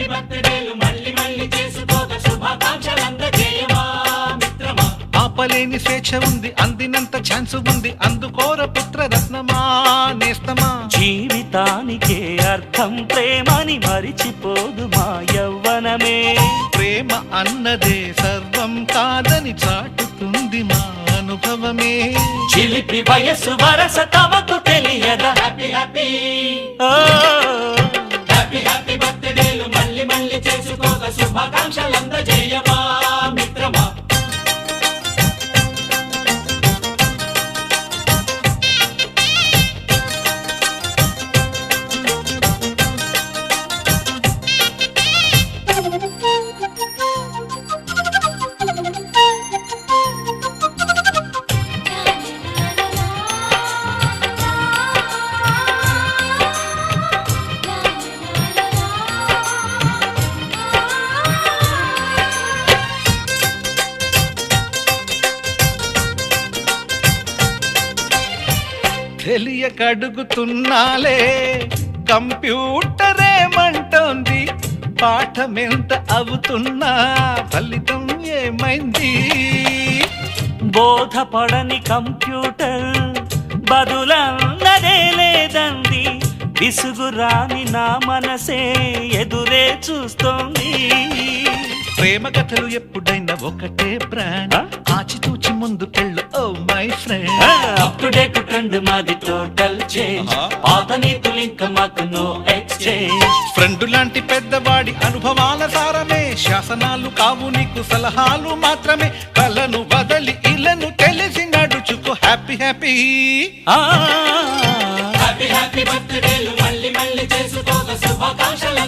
Happy బర్త్డేలు మళ్ళీ మళ్ళీ చేసుకోక శుభాకాంక్షలు అందజేయవా మిత్రమా. ఆపలేని స్వేచ్ఛ ఉంది, అందినంత ఛాన్స్ ఉంది, అందుకోర పుత్రరత్నమా నేస్తమా. జీవితానికే అర్థం ప్రేమని మరిచిపోదు మా యవ్వనమే. ప్రేమ అన్నదే సర్వం కాదని చాటుతుంది మా అనుభవమే. చిలిపి వయస్సు వరస తమకు తెలియదా. హ్యాపీ హ్యాపీ ఓ హ్యాపీ హ్యాపీ బర్త్డేలు మళ్ళీ మళ్ళీ చేసుకోక శుభాకాంక్షలు అందజేయవా మిత్రమా. తెలియకడుగుతున్నాలే కంప్యూటరేమంటోంది, పాఠమెంత అవుతున్నా ఫలితం ఏమైంది. బోధపడని కంప్యూటర్ బదులన్నదే లేదంది. విసుగురాని నా మనసే ఎదురే చూస్తోంది. ప్రేమ కథలు ఎప్పుడైనా ఒకటే బ్రాండ్, ఆచితూచి ముందుకెళ్ళు oh my friend. Up to date trend మాది టోటల్ చేంజ్. పాత నీతులు ఇంకా మాకు నో ఎక్స్చేంజ్. ఫ్రెండ్ లాంటి పెద్దవాడి అనుభవాల సారమే, శాసనాలు కావు నీకు సలహాలు మాత్రమే. కలను వదలి ఇలను తెలిసి నడుచుకో హ్యాపీ హ్యాపీ. హ్యాపీ హ్యాపీ బర్త్డేలు మళ్ళీ మళ్ళీ చేసుకోక శుభాకాంక్షలు